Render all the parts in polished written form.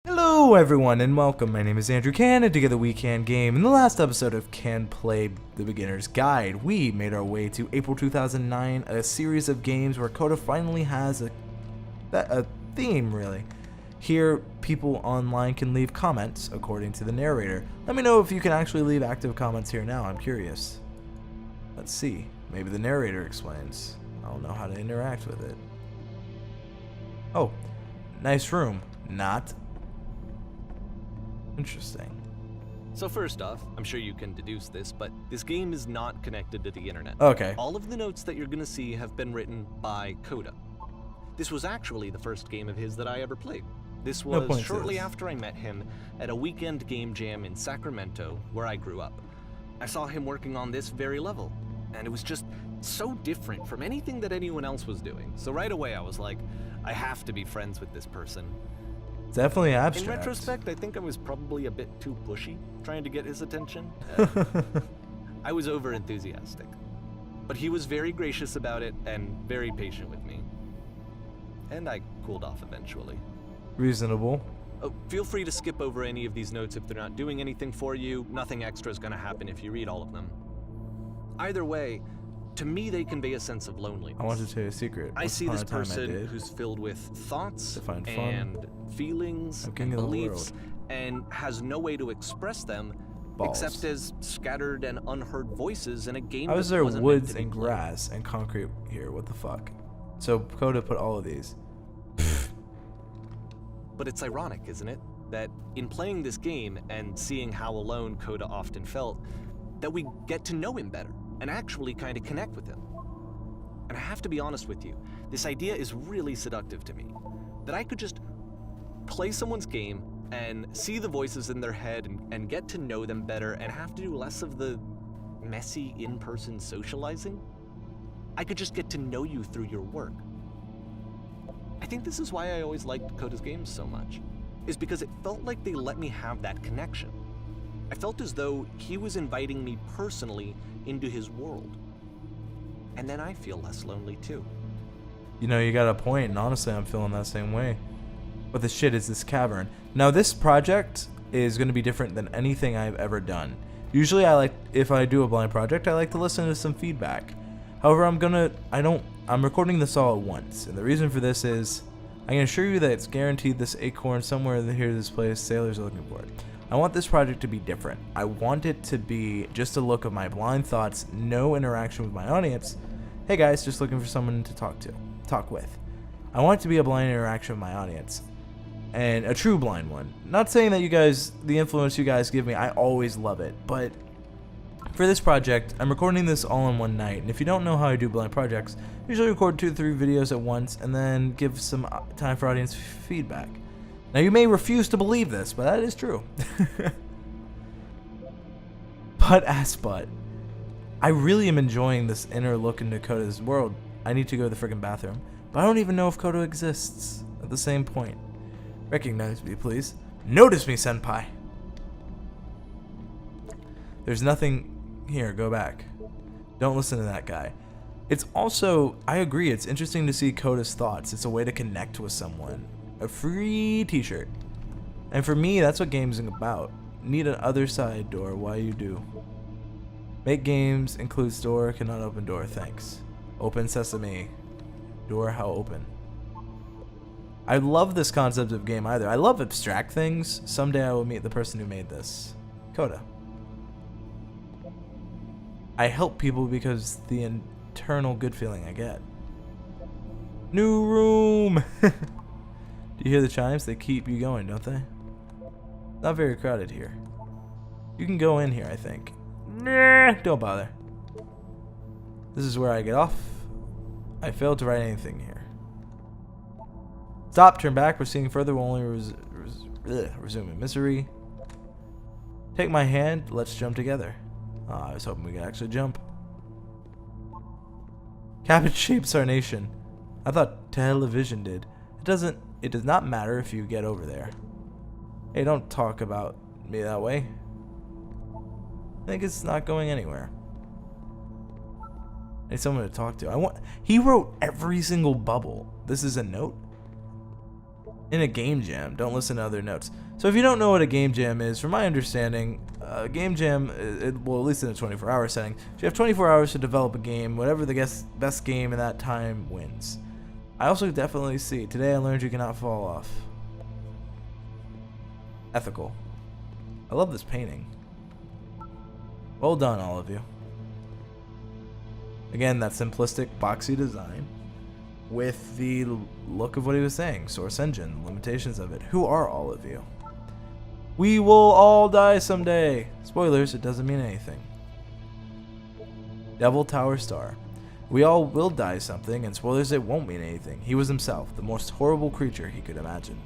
Hello everyone and welcome, my name is Andrew Can and together we can game. In the last episode of Can Play the Beginner's Guide, we made our way to April 2009, a series of games where Coda finally has a theme really. Here, people online can leave comments according to the narrator. Let me know if you can actually leave active comments here now, I'm curious. Let's see, maybe the narrator explains. I don't know how to interact with it. Oh, nice room. Not. Interesting. So first off, I'm sure you can deduce this, but this game is not connected to the internet. Okay. All of the notes that you're gonna see have been written by Coda. This was actually the first game of his that I ever played. This was shortly after I met him at a weekend game jam in Sacramento, where I grew up. I saw him working on this very level, and it was just so different from anything that anyone else was doing. So right away I was like, I have to be friends with this person. Definitely abstract. In retrospect, I think I was probably a bit too pushy, trying to get his attention. I was over-enthusiastic. But he was very gracious about it and very patient with me. And I cooled off eventually. Reasonable. Oh, feel free to skip over any of these notes if they're not doing anything for you. Nothing extra is going to happen if you read all of them. Either way, to me, they convey a sense of loneliness. I want to tell you a secret. I see this person who's filled with thoughts and feelings and beliefs and has no way to express them except as scattered and unheard voices in a game. How is there woods and grass and concrete here? What the fuck? So Coda put all of these. But it's ironic, isn't it? That in playing this game and seeing how alone Coda often felt, that we get to know him better and actually kind of connect with him. And I have to be honest with you, this idea is really seductive to me. That I could just play someone's game and see the voices in their head and get to know them better and have to do less of the messy in-person socializing. I could just get to know you through your work. I think this is why I always liked Coda's games so much, is because it felt like they let me have that connection. I felt as though he was inviting me personally into his world. And then I feel less lonely too. You know, you got a point, and honestly, I'm feeling that same way. What the shit is this cavern? Now, this project is going to be different than anything I've ever done. Usually, if I do a blind project, I like to listen to some feedback. However, I'm recording this all at once, and the reason for this is, I can assure you that it's guaranteed this acorn somewhere here, this place, sailors are looking for it. I want this project to be different. I want it to be just a look of my blind thoughts, no interaction with my audience. Hey guys, just looking for someone to talk with. I want it to be a blind interaction with my audience, and a true blind one. Not saying that you guys, the influence you guys give me, I always love it, but for this project, I'm recording this all in one night, and if you don't know how I do blind projects, I usually record 2 to 3 videos at once, and then give some time for audience feedback. Now, you may refuse to believe this, but that is true. But I really am enjoying this inner look into Coda's world. I need to go to the friggin' bathroom, but I don't even know if Coda exists at the same point. Recognize me, please. Notice me, senpai. There's nothing here. Go back. Don't listen to that guy. It's also, I agree, it's interesting to see Coda's thoughts. It's a way to connect with someone. A free t-shirt. And for me, that's what gaming is about. Need an other side door. Why you do? Make games, includes door, cannot open door. Thanks. Open sesame. Door, how open? I love this concept of game either. I love abstract things. Someday I will meet the person who made this. Coda. I help people because the internal good feeling I get. New room! Do you hear the chimes? They keep you going, don't they? Not very crowded here. You can go in here, I think. Nah, don't bother. This is where I get off. I failed to write anything here. Stop, turn back, proceeding further will only resume in misery. Take my hand, let's jump together. Oh, I was hoping we could actually jump. Cabbage shapes our nation. I thought television did. It does not matter if you get over there. Hey, don't talk about me that way. I think it's not going anywhere. I need someone to talk to. He wrote every single bubble. This is a note? In a game jam, don't listen to other notes. So if you don't know what a game jam is, from my understanding, a game jam, well, at least in a 24-hour setting, if you have 24 hours to develop a game, whatever the best game in that time wins. I also definitely see, today I learned you cannot fall off. Ethical. I love this painting. Well done, all of you. Again, that simplistic, boxy design with the look of what he was saying. Source engine, limitations of it. Who are all of you? We will all die someday. Spoilers, it doesn't mean anything. Devil Tower Star. We all will die something, and spoilers, it won't mean anything. He was himself, the most horrible creature he could imagine.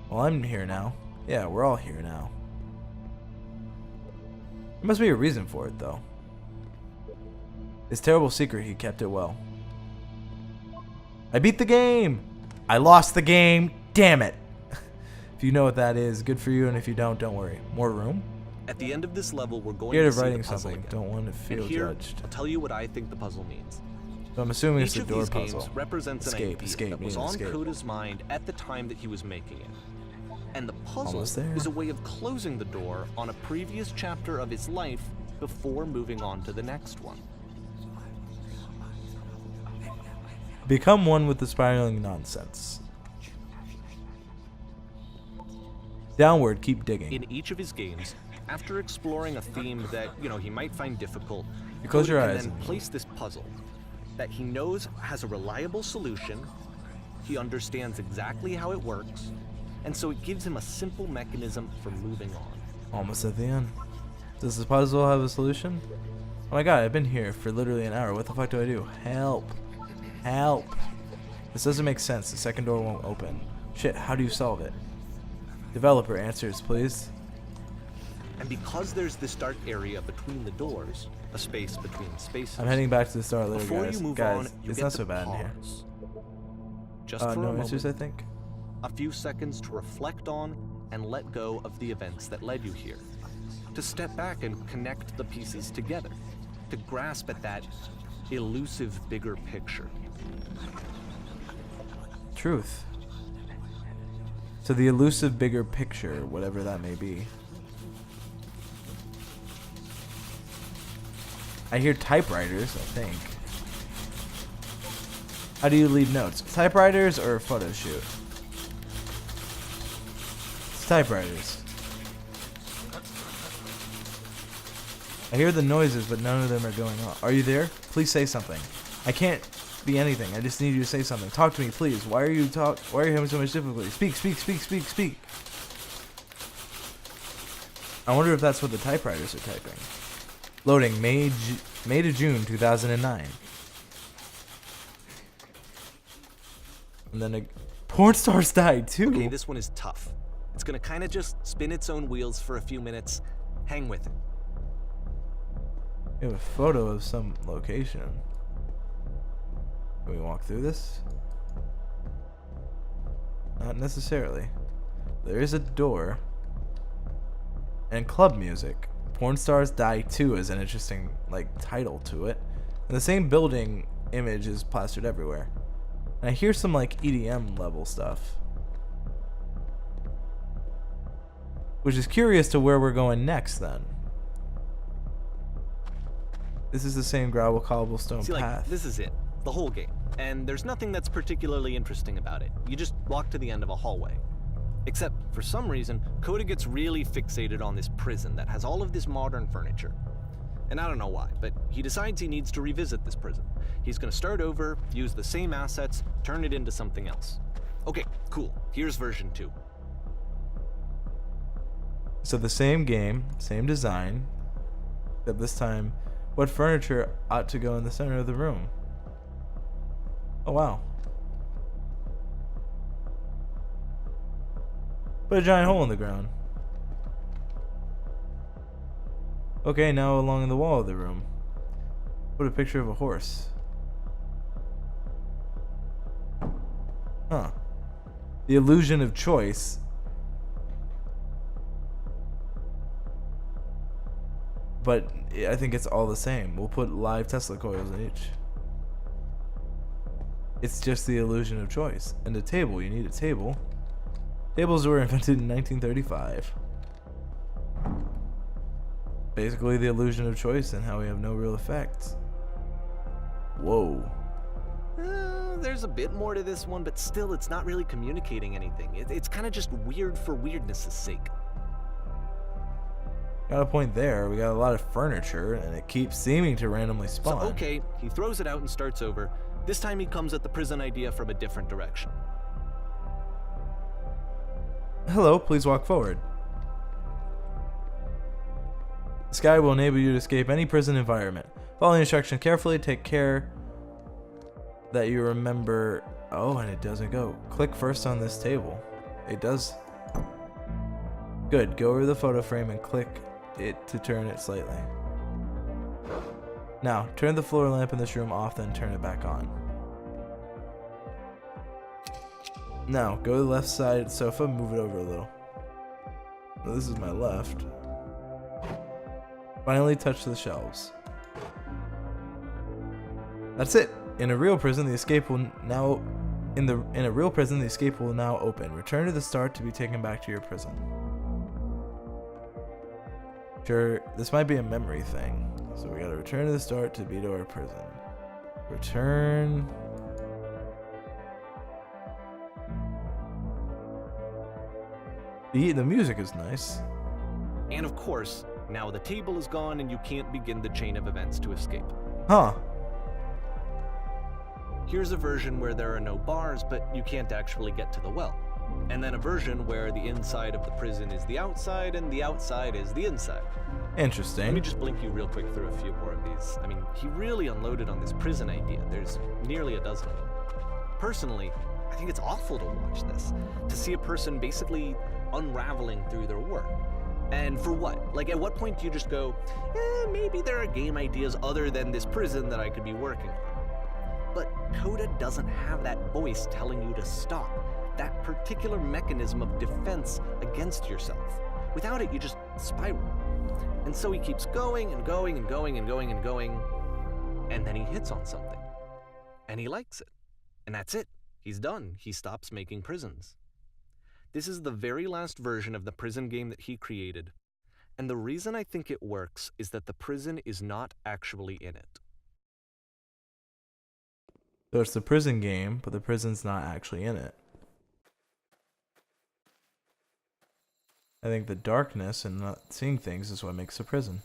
Well, I'm here now. Yeah, we're all here now. There must be a reason for it, though. His terrible secret, he kept it well. I beat the game! I lost the game! Damn it! If you know what that is, good for you, and if you don't worry. More room? At the end of this level, we're going Scared to of see writing the puzzle something. again. Don't want to feel And here, judged. I'll tell you what I think the puzzle means. So I'm assuming it's Each a of door these puzzle. games represents Escape, an idea escape, that was yeah, on escape. Coda's mind at the time that he was making it. And the puzzle Almost there. is a way of closing the door on a previous chapter of his life before moving on to the next one. Become one with the spiraling nonsense. Downward, keep digging. In each of his games, after exploring a theme that, he might find difficult, You close your Coda eyes can then and- place this puzzle that he knows has a reliable solution, he understands exactly how it works, and so it gives him a simple mechanism for moving on. Almost at the end. Does this puzzle have a solution? Oh my god, I've been here for literally an hour. What the fuck do I do? Help. Help. This doesn't make sense. The second door won't open. Shit, how do you solve it? Developer, answers, please. And because there's this dark area between the doors, a space between spaces, I'm heading back to the start later, before guys. you move Guys, on, you it's get not to so bad in here. pause. Just for a No moment, answers, I think. a few seconds to reflect on and let go of the events that led you here. To step back and connect the pieces together. To grasp at that elusive bigger picture. Truth. So the elusive bigger picture, whatever that may be. I hear typewriters, I think. How do you leave notes? Typewriters or a photo shoot? It's typewriters. I hear the noises, but none of them are going on. Are you there? Please say something. I can't be anything. I just need you to say something. Talk to me, please. Why are you having so much difficulty? Speak, speak, speak, speak, speak. I wonder if that's what the typewriters are typing. Loading May to June 2009. And then porn stars died too. Okay, this one is tough. It's gonna kind of just spin its own wheels for a few minutes. Hang with it. We have a photo of some location. Can we walk through this? Not necessarily. There is a door. And club music. Porn Stars Die 2 is an interesting, title to it. And the same building image is plastered everywhere. And I hear some, EDM level stuff. Which is curious to where we're going next, then. This is the same gravel cobblestone See, path. this is it. The whole game. And there's nothing that's particularly interesting about it. You just walk to the end of a hallway. Except, for some reason, Coda gets really fixated on this prison that has all of this modern furniture. And I don't know why, but he decides he needs to revisit this prison. He's gonna start over, use the same assets, turn it into something else. Okay, cool. Here's version 2. So the same game, same design, except this time, what furniture ought to go in the center of the room? Oh wow. Put a giant hole in the ground. Okay, now along the wall of the room. Put a picture of a horse. Huh. The illusion of choice. But I think it's all the same. We'll put live Tesla coils in each. It's just the illusion of choice. And a table, you need a table. Tables were invented in 1935. Basically the illusion of choice and how we have no real effects. Whoa. There's a bit more to this one, but still it's not really communicating anything. It's kind of just weird for weirdness' sake. Got a point there. We got a lot of furniture, and it keeps seeming to randomly spawn. So, okay, he throws it out and starts over. This time he comes at the prison idea from a different direction. Hello, please walk forward. This guide will enable you to escape any prison environment. Follow the instruction carefully. Take care that you remember. Oh, and it doesn't go. Click first on this table. It does. Good. Go over the photo frame and click it to turn it slightly. Now, turn the floor lamp in this room off, then turn it back on. Now, go to the left side sofa, move it over a little. Well, this is my left. Finally touch the shelves. That's it. In a real prison, the escape will now in a real prison, the escape will now open. Return to the start to be taken back to your prison. Sure, this might be a memory thing. So we gotta return to the start to be to our prison. Return. The music is nice. And of course, now the table is gone and you can't begin the chain of events to escape. Huh. Here's a version where there are no bars, but you can't actually get to the well. And then a version where the inside of the prison is the outside and the outside is the inside. Interesting. Let me just blink you real quick through a few more of these. I mean, he really unloaded on this prison idea. There's nearly a dozen of them. Personally, I think it's awful to watch this. To see a person basically unraveling through their work. And for what? Like, at what point do you just go, maybe there are game ideas other than this prison that I could be working on? But Coda doesn't have that voice telling you to stop. That particular mechanism of defense against yourself. Without it, you just spiral. And so he keeps going and going and going and going and going, and then he hits on something. And he likes it. And that's it. He's done. He stops making prisons. This is the very last version of the prison game that he created. And the reason I think it works is that the prison is not actually in it. So it's the prison game, but the prison's not actually in it. I think the darkness and not seeing things is what makes a prison.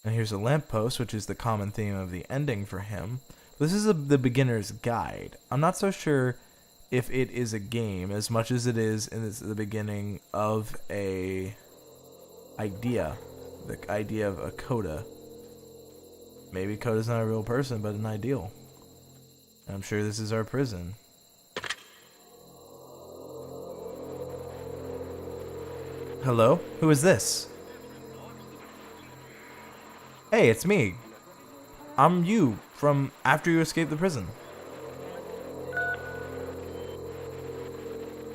And here's a lamppost, which is the common theme of the ending for him. This is the beginner's guide. I'm not so sure if it is a game as much as it is in the beginning of a idea. The idea of a Coda. Maybe Coda's not a real person, but an ideal. And I'm sure this is our prison. Hello? Who is this? Hey, it's me. I'm you from after you escaped the prison.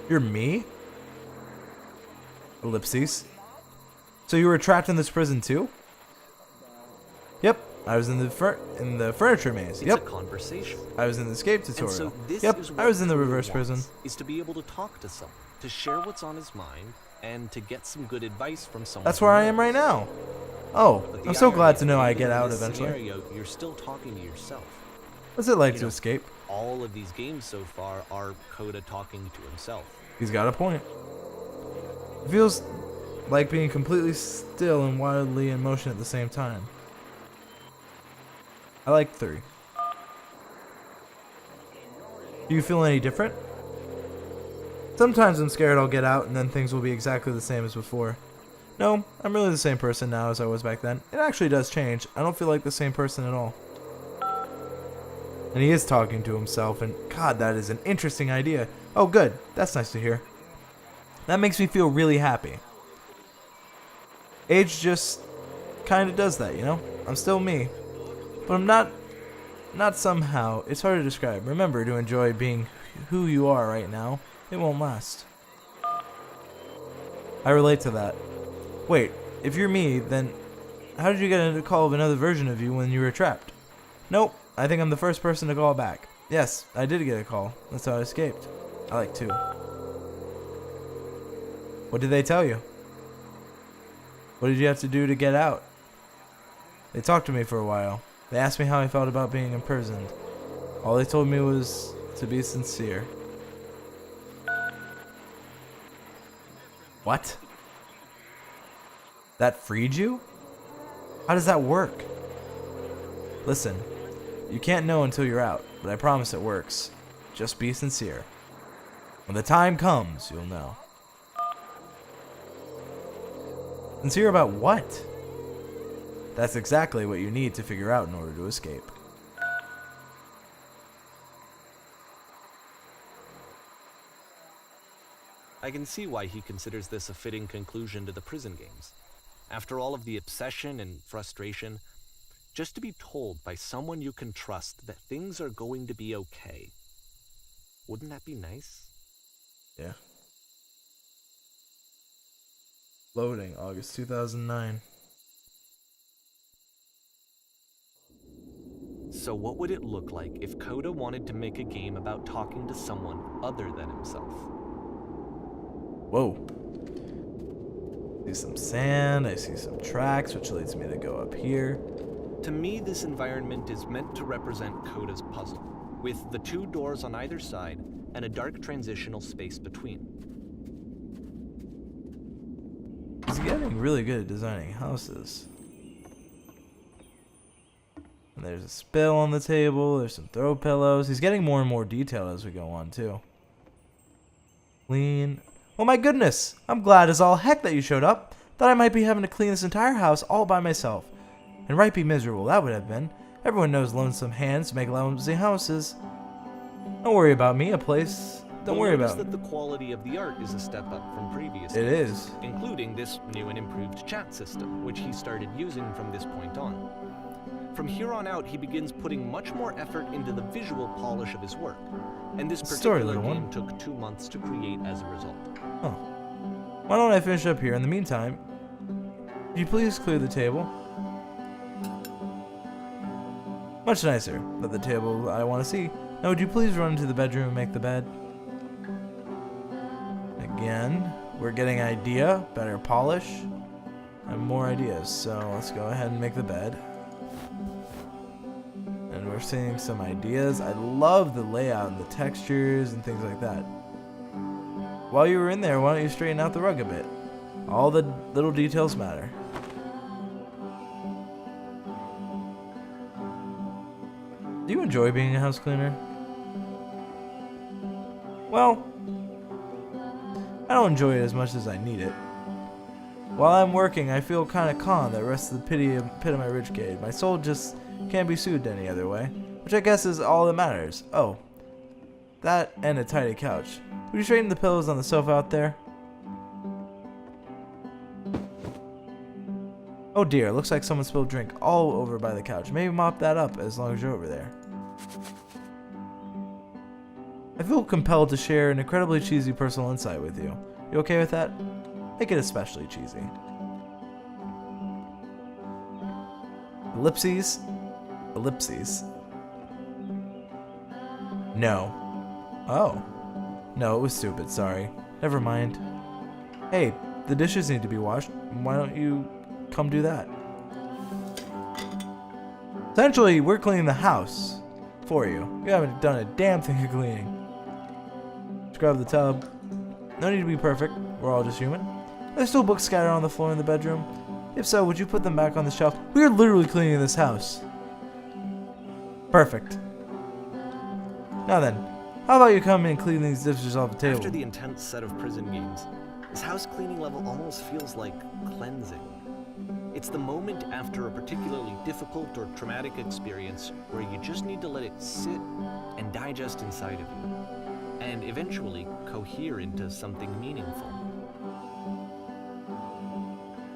You're me? Ellipses. So you were trapped in this prison too? Yep, I was in the furniture maze. It's Yep. a conversation. I was in the escape tutorial. And so this Yep, is I what was in the Coda reverse prison. wants, is to be able to talk to someone, to share what's on his mind, and to get some good advice from someone. That's where I am right now. Oh, But the I'm so irony glad is to know that I even get in out this eventually. Scenario, you're still talking to yourself. What's it like You to know, escape? All of these games so far are Coda talking to himself. He's got a point. It feels like being completely still and wildly in motion at the same time. I like 3. Do you feel any different? Sometimes I'm scared I'll get out and then things will be exactly the same as before. No, I'm really the same person now as I was back then. It actually does change. I don't feel like the same person at all. And he is talking to himself, and God, that is an interesting idea. Oh, good. That's nice to hear. That makes me feel really happy. Age just kind of does that, you know? I'm still me. But I'm not somehow. It's hard to describe. Remember to enjoy being who you are right now. It won't last. I relate to that. Wait, if you're me, then how did you get a call of another version of you when you were trapped? Nope, I think I'm the first person to call back. Yes, I did get a call. That's how I escaped. I like 2. What did they tell you? What did you have to do to get out? They talked to me for a while. They asked me how I felt about being imprisoned. All they told me was to be sincere. What? That freed you? How does that work? Listen, you can't know until you're out, but I promise it works. Just be sincere. When the time comes, you'll know. Sincere about what? That's exactly what you need to figure out in order to escape. I can see why he considers this a fitting conclusion to the prison games. After all of the obsession and frustration, just to be told by someone you can trust that things are going to be okay. Wouldn't that be nice? Yeah. Loading, August 2009. So what would it look like if Coda wanted to make a game about talking to someone other than himself? Whoa. I see some sand, I see some tracks, which leads me to go up here. To me, this environment is meant to represent Coda's puzzle, with the 2 doors on either side and a dark transitional space between. He's getting really good at designing houses. And there's a spill on the table, there's some throw pillows. He's getting more and more detailed as we go on, too. Clean. Oh my goodness! I'm glad as all heck that you showed up. Thought I might be having to clean this entire house all by myself. And right be miserable, that would have been. Everyone knows lonesome hands make lousy houses. Don't worry about me, a place. Don't worry about that the quality of the art is a step up from previous It games, is. including this new and improved chat system, which he started using from this point on. From here on out, he begins putting much more effort into the visual polish of his work, and this Story, particular little game one. took 2 months to create as a result. Oh. Why don't I finish up here? In the meantime, could you please clear the table? Much nicer than the table I want to see. Now would you please run into the bedroom and make the bed? Again, we're getting idea, better polish, and more ideas. So let's go ahead and make the bed. And we're seeing some ideas. I love the layout and the textures and things like that. While you were in there, why don't you straighten out the rug a bit? All the little details matter. Do you enjoy being a house cleaner? Well, I don't enjoy it as much as I need it. While I'm working, I feel kind of calm that rests the pit of my ribcage. My soul just can't be soothed any other way, which I guess is all that matters. Oh, that and a tidy couch. Would you straighten the pillows on the sofa out there? Oh dear, looks like someone spilled drink all over by the couch. Maybe mop that up as long as you're over there. I feel compelled to share an incredibly cheesy personal insight with you. You okay with that? Make it especially cheesy. Ellipses? Ellipses. No. Oh. No, it was stupid, sorry. Never mind. Hey, the dishes need to be washed. Why don't you come do that? Essentially, we're cleaning the house for you. You haven't done a damn thing of cleaning. Just grab the tub. No need to be perfect. We're all just human. There's still books scattered on the floor in the bedroom. If so, would you put them back on the shelf? We are literally cleaning this house. Perfect. Now then, how about you come and clean these dishes off the table? After the intense set of prison games, this house cleaning level almost feels like cleansing. It's the moment after a particularly difficult or traumatic experience where you just need to let it sit and digest inside of you, and eventually cohere into something meaningful.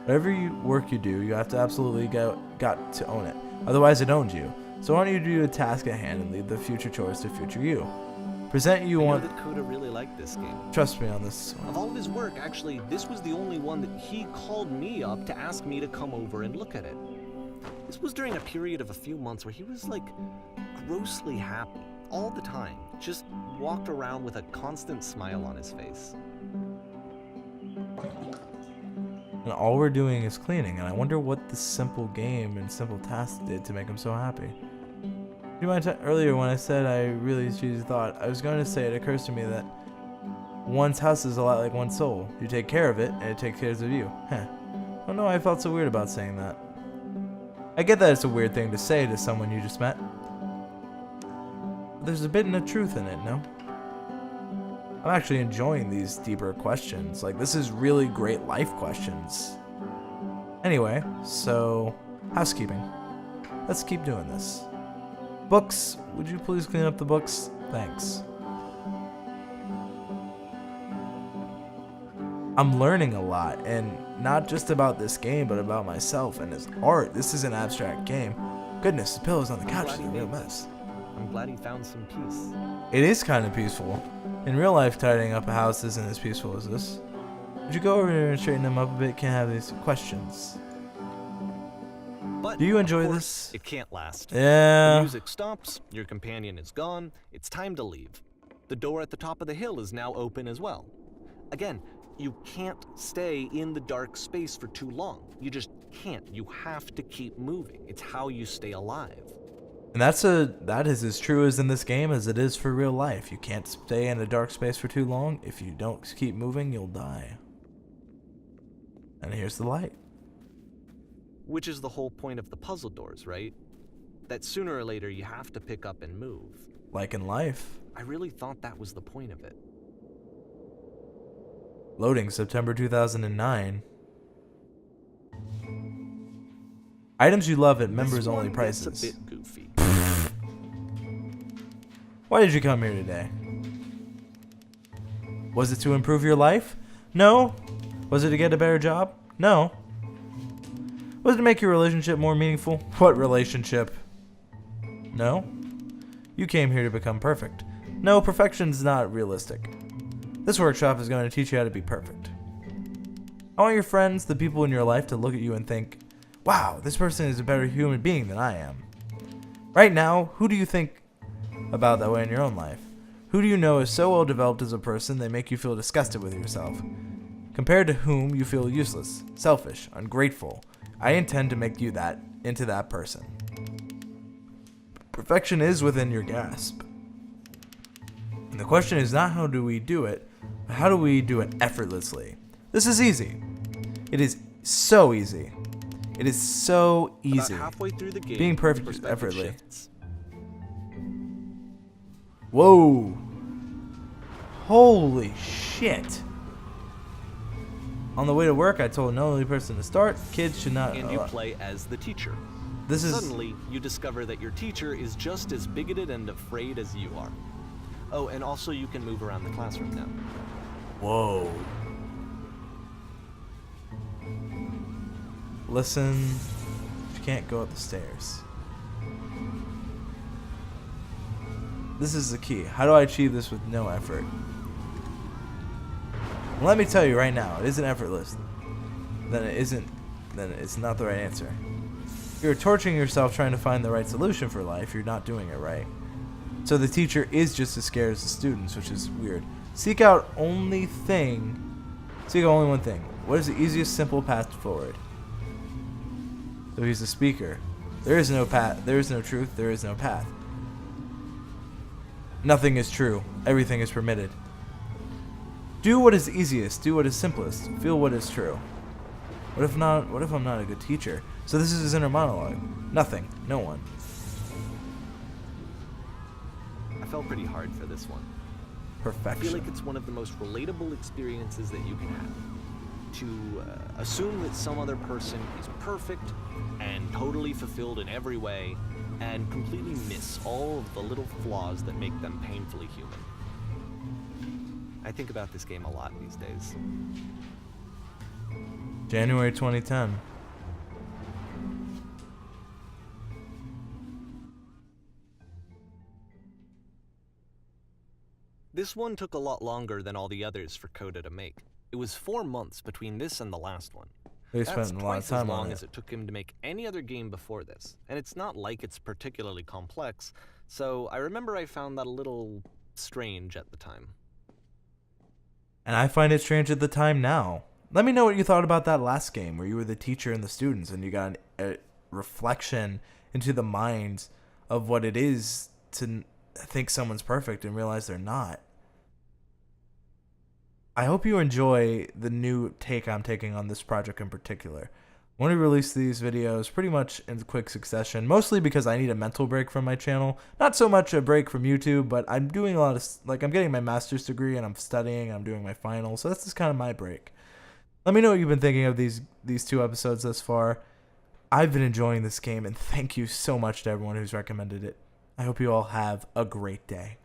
Whatever work you do, you have to absolutely got to own it. Otherwise, it owns you. So why don't you do a task at hand and leave the future chores to future you? Present you I want. know that Coda really liked this game. Trust me on this one. Of all of his work, actually, this was the only one that he called me up to ask me to come over and look at it. This was during a period of a few months where he was, like, grossly happy. all the time, just walked around with a constant smile on his face. And all we're doing is cleaning, and I wonder what this simple game and simple task did to make him so happy. You mind earlier when I said I really choose thought, I was going to say it occurs to me that one's house is a lot like one's soul. You take care of it, and it takes care of you. Huh. I don't know why I felt so weird about saying that. I get that it's a weird thing to say to someone you just met. But there's a bit of truth in it, no? I'm actually enjoying these deeper questions. Like, this is really great life questions. Anyway, so, housekeeping. Let's keep doing this. Books, would you please clean up the books? Thanks. I'm learning a lot, and not just about this game, but about myself and his art. This is an abstract game. Goodness, the pillows on the couch is a real mess. I'm glad he found some peace. It is kind of peaceful. In real life, tidying up a house isn't as peaceful as this. Would you go over here and straighten them up a bit? Can't have these questions. But do you enjoy of course, this? It can't last. Yeah. The music stops, your companion is gone, it's time to leave. The door at the top of the hill is now open as well. Again, you can't stay in the dark space for too long. You just can't. You have to keep moving. It's how you stay alive. And that is as true as in this game as it is for real life. You can't stay in a dark space for too long. If you don't keep moving, you'll die. And here's the light. Which is the whole point of the puzzle doors, right? That sooner or later you have to pick up and move. Like in life. I really thought that was the point of it. Loading September 2009. Items you love at members only prices. It's a bit goofy. Why did you come here today? Was it to improve your life? No. Was it to get a better job? No. Was it to make your relationship more meaningful? What relationship? No. You came here to become perfect. No, perfection's not realistic. This workshop is going to teach you how to be perfect. I want your friends, the people in your life, to look at you and think, wow, this person is a better human being than I am. Right now, who do you think about that way in your own life? Who do you know is so well developed as a person they make you feel disgusted with yourself? Compared to whom you feel useless, selfish, ungrateful. I intend to make you into that person. Perfection is within your grasp. And the question is not how do we do it, but how do we do it effortlessly? This is easy. It is so easy. It is so easy. About halfway through the game, being perfect is effortlessly. Shifts. Whoa. Holy shit. On the way to work, I told an elderly person to start. Kids should not... And you play as the teacher. Suddenly, you discover that your teacher is just as bigoted and afraid as you are. Oh, and also you can move around the classroom now. Whoa. Listen, you can't go up the stairs. This is the key. How do I achieve this with no effort? Well, let me tell you right now, it isn't effortless. Then it's not the right answer. You're torturing yourself trying to find the right solution for life. You're not doing it right. So the teacher is just as scared as the students, which is weird. Seek out only one thing. What is the easiest, simple path forward? So he's the speaker. There is no path. There is no truth. There is no path. Nothing is true. Everything is permitted. Do what is easiest. Do what is simplest. Feel what is true. What if I'm not a good teacher? So this is his inner monologue. Nothing. No one. I felt pretty hard for this one. Perfection. I feel like it's one of the most relatable experiences that you can have. To assume that some other person is perfect and totally fulfilled in every way and completely miss all of the little flaws that make them painfully human. I think about this game a lot these days. January 2010. This one took a lot longer than all the others for Coda to make. It was 4 months between this and the last one. They That's spent a lot of twice as time on long it. as it took him to make any other game before this, and it's not like it's particularly complex, so I remember I found that a little strange at the time. And I find it strange at the time now. Let me know what you thought about that last game where you were the teacher and the students and you got a reflection into the minds of what it is to think someone's perfect and realize they're not. I hope you enjoy the new take I'm taking on this project in particular. I want to release these videos pretty much in quick succession, mostly because I need a mental break from my channel. Not so much a break from YouTube, but I'm doing a lot of, I'm getting my master's degree and I'm studying, I'm doing my finals, so that's just kind of my break. Let me know what you've been thinking of these 2 episodes thus far. I've been enjoying this game, and thank you so much to everyone who's recommended it. I hope you all have a great day.